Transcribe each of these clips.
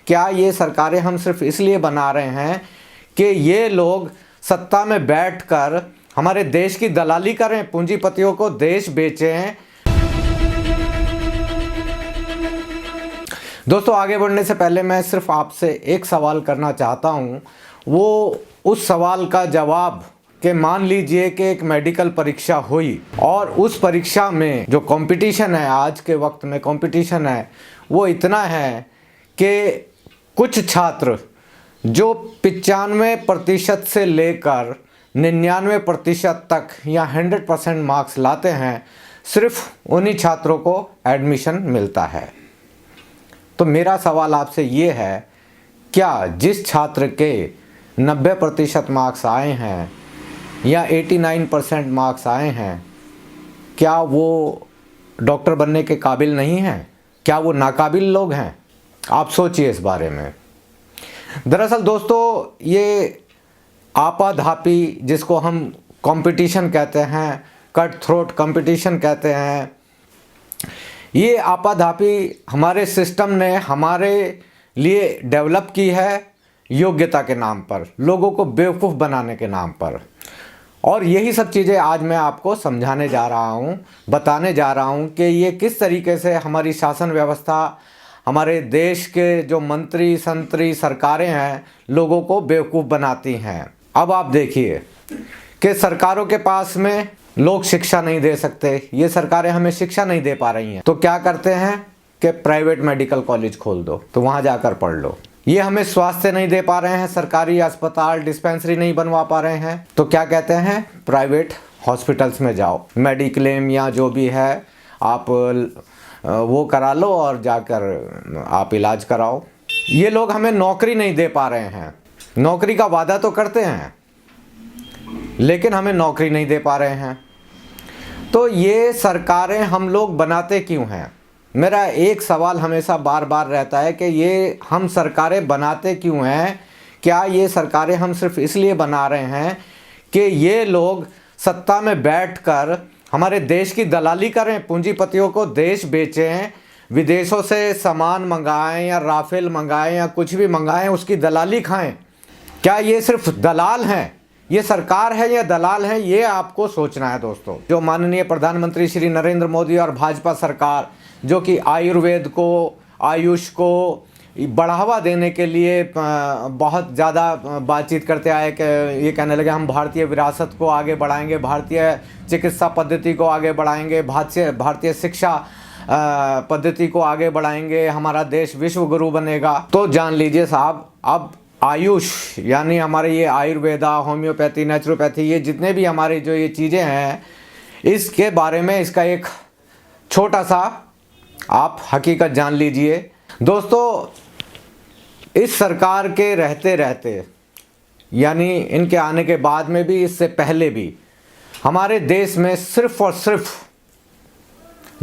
क्या ये सरकारें हम सिर्फ इसलिए बना रहे हैं कि ये लोग सत्ता में बैठकर हमारे देश की दलाली करें, पूंजीपतियों को देश बेचें। दोस्तों, आगे बढ़ने से पहले मैं सिर्फ आपसे एक सवाल करना चाहता हूँ। वो उस सवाल का जवाब कि मान लीजिए कि एक मेडिकल परीक्षा हुई और उस परीक्षा में जो कंपटीशन है, आज के वक्त में कंपटीशन है, वो इतना है कि कुछ छात्र जो 95% से लेकर 99% तक या 100% मार्क्स लाते हैं, सिर्फ उन्हीं छात्रों को एडमिशन मिलता है। तो मेरा सवाल आपसे ये है, क्या जिस छात्र के 90% मार्क्स आए हैं या 89% मार्क्स आए हैं, क्या वो डॉक्टर बनने के काबिल नहीं हैं? क्या वो नाकाबिल लोग हैं? आप सोचिए इस बारे में। दरअसल दोस्तों, ये आपाधापी जिसको हम कंपटीशन कहते हैं, कट थ्रोट कंपटीशन कहते हैं, ये आपाधापी हमारे सिस्टम ने हमारे लिए डेवलप की है योग्यता के नाम पर, लोगों को बेवकूफ़ बनाने के नाम पर। और यही सब चीज़ें आज मैं आपको समझाने जा रहा हूँ, बताने जा रहा हूँ कि ये किस तरीके से हमारी शासन व्यवस्था, हमारे देश के जो मंत्री संतरी सरकारें हैं, लोगों को बेवकूफ़ बनाती हैं। अब आप देखिए कि सरकारों के पास में लोग शिक्षा नहीं दे सकते, ये सरकारें हमें शिक्षा नहीं दे पा रही हैं, तो क्या करते हैं कि प्राइवेट मेडिकल कॉलेज खोल दो, तो वहाँ जाकर पढ़ लो। ये हमें स्वास्थ्य नहीं दे पा रहे हैं, सरकारी अस्पताल डिस्पेंसरी नहीं बनवा पा रहे हैं, तो क्या कहते हैं, प्राइवेट हॉस्पिटल्स में जाओ, मेडिक्लेम या जो भी है आप वो करा लो और जाकर आप इलाज कराओ। ये लोग हमें नौकरी नहीं दे पा रहे हैं, नौकरी का वादा तो करते हैं लेकिन हमें नौकरी नहीं दे पा रहे हैं। तो ये सरकारें हम लोग बनाते क्यों हैं? मेरा एक सवाल हमेशा बार बार रहता है कि ये हम सरकारें बनाते क्यों हैं? क्या ये सरकारें हम सिर्फ इसलिए बना रहे हैं कि ये लोग सत्ता में बैठकर हमारे देश की दलाली करें, पूंजीपतियों को देश बेचें, विदेशों से सामान मंगाएं या राफेल मंगाएं या कुछ भी मंगाएं, उसकी दलाली खाएं? क्या ये सिर्फ दलाल हैं? ये सरकार है या दलाल है? ये आपको सोचना है दोस्तों। जो माननीय प्रधानमंत्री श्री नरेंद्र मोदी और भाजपा सरकार, जो कि आयुर्वेद को, आयुष को बढ़ावा देने के लिए बहुत ज़्यादा बातचीत करते आए कि ये कहने लगे हम भारतीय विरासत को आगे बढ़ाएंगे, भारतीय चिकित्सा पद्धति को आगे बढ़ाएंगे, भारतीय शिक्षा पद्धति को आगे बढ़ाएंगे, हमारा देश विश्व गुरु बनेगा। तो जान लीजिए साहब, अब आयुष यानी हमारे ये आयुर्वेदा, होम्योपैथी, नेचुरोपैथी, ये जितने भी हमारे जो ये चीज़ें हैं, इसके बारे में इसका एक छोटा सा आप हकीकत जान लीजिए। दोस्तों, इस सरकार के रहते रहते यानी इनके आने के बाद में भी, इससे पहले भी, हमारे देश में सिर्फ और सिर्फ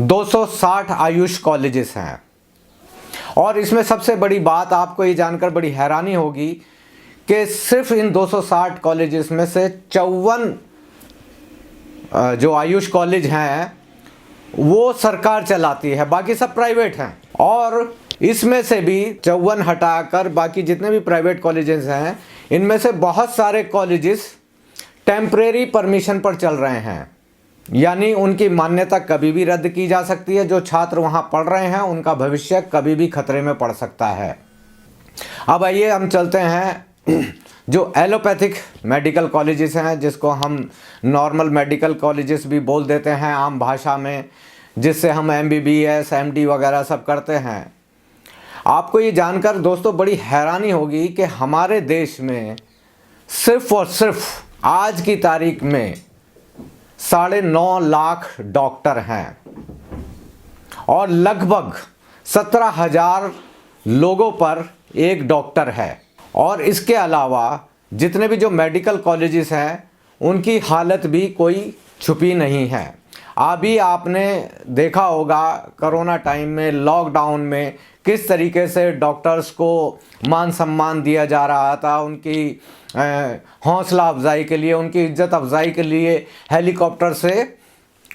260 आयुष कॉलेजेस हैं। और इसमें सबसे बड़ी बात आपको ये जानकर बड़ी हैरानी होगी कि सिर्फ इन 260 कॉलेजेस में से 54 जो आयुष कॉलेज हैं वो सरकार चलाती है, बाकी सब प्राइवेट हैं। और इसमें से भी 54 हटाकर बाकी जितने भी प्राइवेट कॉलेजेस हैं, इनमें से बहुत सारे कॉलेजेस टेम्परेरी परमिशन पर चल रहे हैं, यानी उनकी मान्यता कभी भी रद्द की जा सकती है। जो छात्र वहाँ पढ़ रहे हैं उनका भविष्य कभी भी खतरे में पड़ सकता है। अब आइए हम चलते हैं जो एलोपैथिक मेडिकल कॉलेजेस हैं, जिसको हम नॉर्मल मेडिकल कॉलेजेस भी बोल देते हैं आम भाषा में, जिससे हम MBBS MD वगैरह सब करते हैं। आपको ये जानकर दोस्तों बड़ी हैरानी होगी कि हमारे देश में सिर्फ और सिर्फ आज की तारीख में 9.5 लाख डॉक्टर हैं और लगभग 17,000 लोगों पर एक डॉक्टर है। और इसके अलावा जितने भी जो मेडिकल कॉलेजेस हैं, उनकी हालत भी कोई छुपी नहीं है। अभी आपने देखा होगा कोरोना टाइम में, लॉकडाउन में, किस तरीके से डॉक्टर्स को मान सम्मान दिया जा रहा था, उनकी हौसला अफजाई के लिए, उनकी इज्जत अफजाई के लिए हेलीकॉप्टर से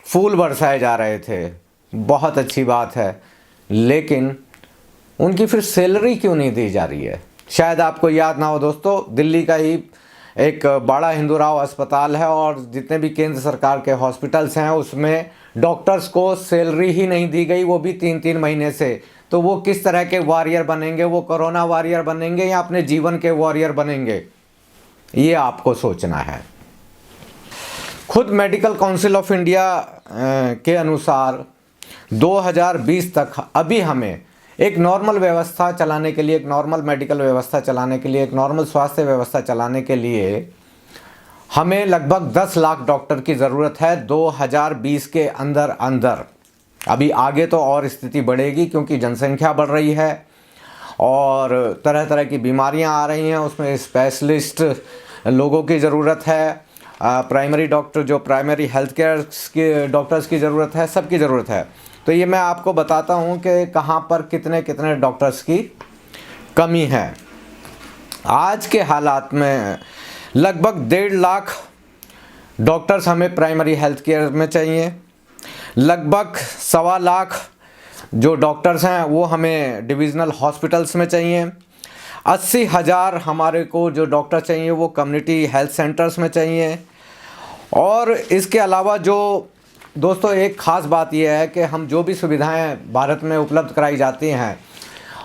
फूल बरसाए जा रहे थे। बहुत अच्छी बात है, लेकिन उनकी फिर सैलरी क्यों नहीं दी जा रही है? शायद आपको याद ना हो दोस्तों, दिल्ली का ही एक बड़ा हिंदूराव अस्पताल है और जितने भी केंद्र सरकार के हॉस्पिटल्स हैं उसमें डॉक्टर्स को सैलरी ही नहीं दी गई, वो भी 3-3 महीने से। तो वो किस तरह के वॉरियर बनेंगे? वो कोरोना वॉरियर बनेंगे या अपने जीवन के वॉरियर बनेंगे? ये आपको सोचना है। खुद मेडिकल काउंसिल ऑफ इंडिया के अनुसार 2020 तक अभी हमें एक नॉर्मल व्यवस्था चलाने के लिए, एक नॉर्मल मेडिकल व्यवस्था चलाने के लिए, एक नॉर्मल स्वास्थ्य व्यवस्था चलाने के लिए हमें लगभग 10 लाख डॉक्टर की ज़रूरत है 2020 के अंदर अंदर। अभी आगे तो और स्थिति बढ़ेगी क्योंकि जनसंख्या बढ़ रही है और तरह तरह की बीमारियां आ रही हैं, उसमें स्पेशलिस्ट लोगों की ज़रूरत है, प्राइमरी डॉक्टर जो प्राइमरी हेल्थ केयर के डॉक्टर्स की ज़रूरत है, सबकी ज़रूरत है। तो ये मैं आपको बताता हूँ कि कहाँ पर कितने कितने डॉक्टर्स की कमी है। आज के हालात में लगभग 1.5 लाख डॉक्टर्स हमें प्राइमरी हेल्थ केयर में चाहिए, लगभग 1.25 लाख जो डॉक्टर्स हैं वो हमें डिविजनल हॉस्पिटल्स में चाहिए, 80,000 हमारे को जो डॉक्टर चाहिए वो कम्युनिटी हेल्थ सेंटर्स में चाहिए। और इसके अलावा जो दोस्तों एक ख़ास बात यह है कि हम जो भी सुविधाएं भारत में उपलब्ध कराई जाती हैं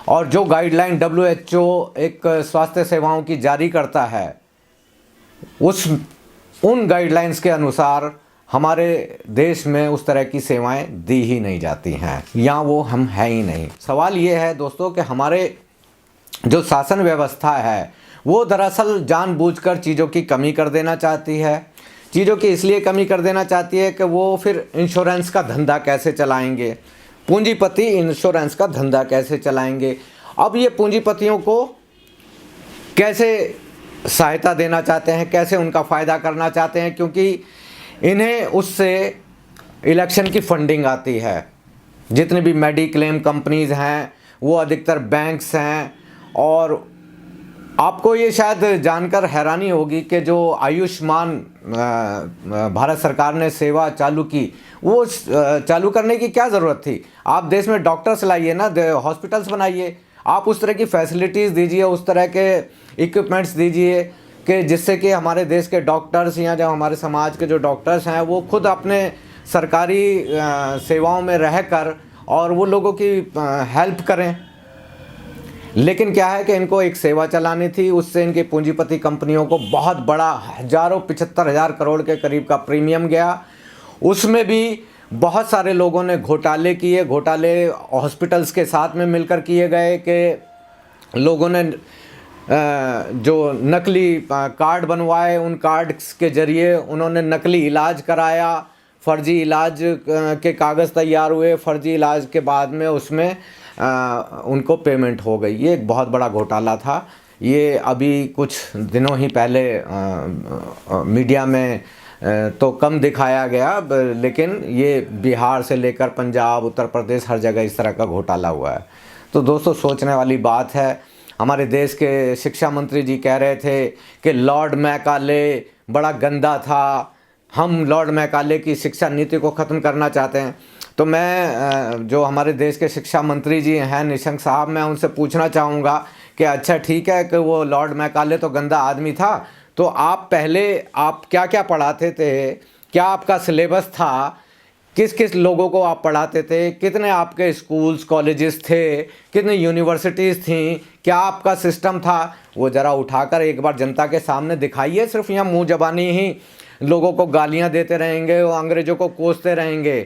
और जो गाइडलाइन WHO एक स्वास्थ्य सेवाओं की जारी करता है उन गाइडलाइंस के अनुसार हमारे देश में उस तरह की सेवाएं दी ही नहीं जाती हैं या वो हम है ही नहीं। सवाल ये है दोस्तों कि हमारे जो शासन व्यवस्था है वो दरअसल जानबूझकर चीज़ों की कमी कर देना चाहती है। चीज़ों की इसलिए कमी कर देना चाहती है कि वो फिर इंश्योरेंस का धंधा कैसे चलाएंगे, पूंजीपति इंश्योरेंस का धंधा कैसे चलाएंगे। अब ये पूंजीपतियों को कैसे सहायता देना चाहते हैं, कैसे उनका फ़ायदा करना चाहते हैं, क्योंकि इन्हें उससे इलेक्शन की फंडिंग आती है। जितने भी मेडिक्लेम कंपनीज़ हैं वो अधिकतर बैंक्स हैं। और आपको ये शायद जानकर हैरानी होगी कि जो आयुष्मान भारत सरकार ने सेवा चालू की, वो चालू करने की क्या ज़रूरत थी? आप देश में डॉक्टर्स लाइए ना, हॉस्पिटल्स बनाइए, आप उस तरह की फैसिलिटीज़ दीजिए, उस तरह के इक्विपमेंट्स दीजिए कि जिससे कि हमारे देश के डॉक्टर्स या जो हमारे समाज के जो डॉक्टर्स हैं वो खुद अपने सरकारी सेवाओं में रहकर और वो लोगों की हेल्प करें। लेकिन क्या है कि इनको एक सेवा चलानी थी, उससे इनकी पूंजीपति कंपनियों को बहुत बड़ा 75,000 करोड़ के करीब का प्रीमियम गया। उसमें भी बहुत सारे लोगों ने घोटाले किए, घोटाले हॉस्पिटल्स के साथ में मिलकर किए गए कि लोगों ने जो नकली कार्ड बनवाए, उन कार्ड्स के ज़रिए उन्होंने नकली इलाज कराया, फर्जी इलाज के कागज़ तैयार हुए, फर्जी इलाज के बाद में उसमें उनको पेमेंट हो गई। ये एक बहुत बड़ा घोटाला था। ये अभी कुछ दिनों ही पहले मीडिया में तो कम दिखाया गया, लेकिन ये बिहार से लेकर पंजाब, उत्तर प्रदेश, हर जगह इस तरह का घोटाला हुआ है। तो दोस्तों सोचने वाली बात है। हमारे देश के शिक्षा मंत्री जी कह रहे थे कि लॉर्ड मैकाले बड़ा गंदा था, हम लॉर्ड मैकाले की शिक्षा नीति को ख़त्म करना चाहते हैं। तो मैं जो हमारे देश के शिक्षा मंत्री जी हैं निशंक साहब, मैं उनसे पूछना चाहूँगा कि अच्छा ठीक है कि वो लॉर्ड मैकाले तो गंदा आदमी था, तो आप पहले आप क्या क्या पढ़ाते थे, क्या आपका सिलेबस था, किस किस लोगों को आप पढ़ाते थे, कितने आपके स्कूल्स कॉलेजेस थे, कितनी यूनिवर्सिटीज़ थीं, क्या आपका सिस्टम था, वो ज़रा उठाकर एक बार जनता के सामने दिखाइए। सिर्फ यहाँ मुँह ज़बानी ही लोगों को गालियाँ देते रहेंगे और अंग्रेज़ों को कोसते रहेंगे।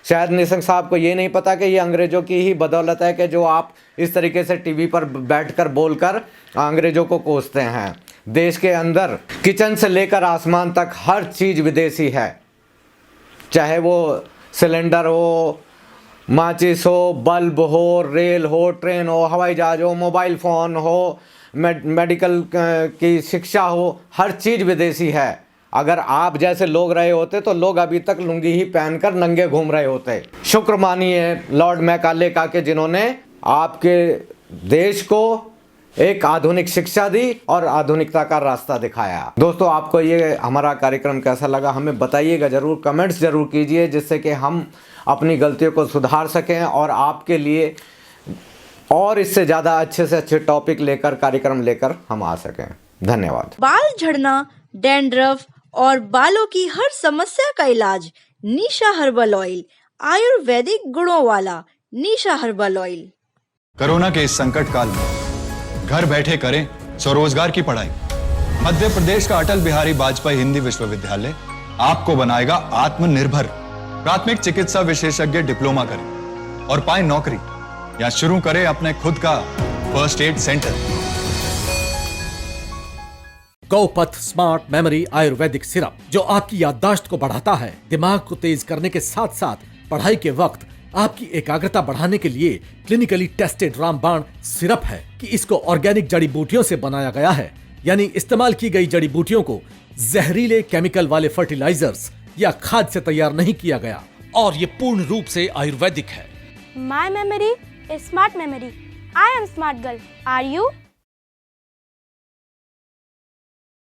शायद निशंक साहब को ये नहीं पता कि ये अंग्रेज़ों की ही बदौलत है कि जो आप इस तरीके से टीवी पर बैठकर बोलकर अंग्रेज़ों को कोसते हैं। देश के अंदर किचन से लेकर आसमान तक हर चीज़ विदेशी है, चाहे वो सिलेंडर हो, माचिस हो, बल्ब हो, रेल हो, ट्रेन हो, हवाई जहाज हो, मोबाइल फ़ोन हो, मेडिकल की शिक्षा हो, हर चीज़ विदेशी है। अगर आप जैसे लोग रहे होते तो लोग अभी तक लुंगी ही पहनकर नंगे घूम रहे होते। शुक्र मानिए लॉर्ड मैकाले का कि जिन्होंने आपके देश को एक आधुनिक शिक्षा दी और आधुनिकता का रास्ता दिखाया। दोस्तों आपको ये हमारा कार्यक्रम कैसा लगा हमें बताइएगा ज़रूर, कमेंट्स ज़रूर कीजिए, जिससे कि हम अपनी गलतियों को सुधार सकें और आपके लिए और इससे ज़्यादा अच्छे से अच्छे टॉपिक लेकर, कार्यक्रम लेकर हम आ सकें। धन्यवाद। बाल झड़ना, डैंड्रफ और बालों की हर समस्या का इलाज निशा हर्बल ऑयल, आयुर्वेदिक गुणों वाला निशा हर्बल ऑयल। कोरोना के इस संकट काल में घर बैठे करें स्वरोजगार की पढ़ाई। मध्य प्रदेश का अटल बिहारी वाजपेयी हिंदी विश्वविद्यालय आपको बनाएगा आत्मनिर्भर। प्राथमिक चिकित्सा विशेषज्ञ डिप्लोमा करें और पाएं नौकरी, या शुरू करें अपने खुद का first aid centre. Gaupath smart memory ayurvedic syrup, जो आपकी याददाश्त को बढ़ाता है, दिमाग को तेज करने के साथ साथ पढ़ाई के वक्त आपकी एकाग्रता बढ़ाने के लिए क्लिनिकली टेस्टेड रामबाण सिरप है कि इसको ऑर्गेनिक जड़ी बूटियों से बनाया गया है, यानी इस्तेमाल की गई जड़ी बूटियों को जहरीले केमिकल वाले फर्टिलाइजर्स या खाद से तैयार नहीं किया गया, और ये पूर्ण रूप से आयुर्वेदिक है। My memory is smart memory. I am smart girl. Are you?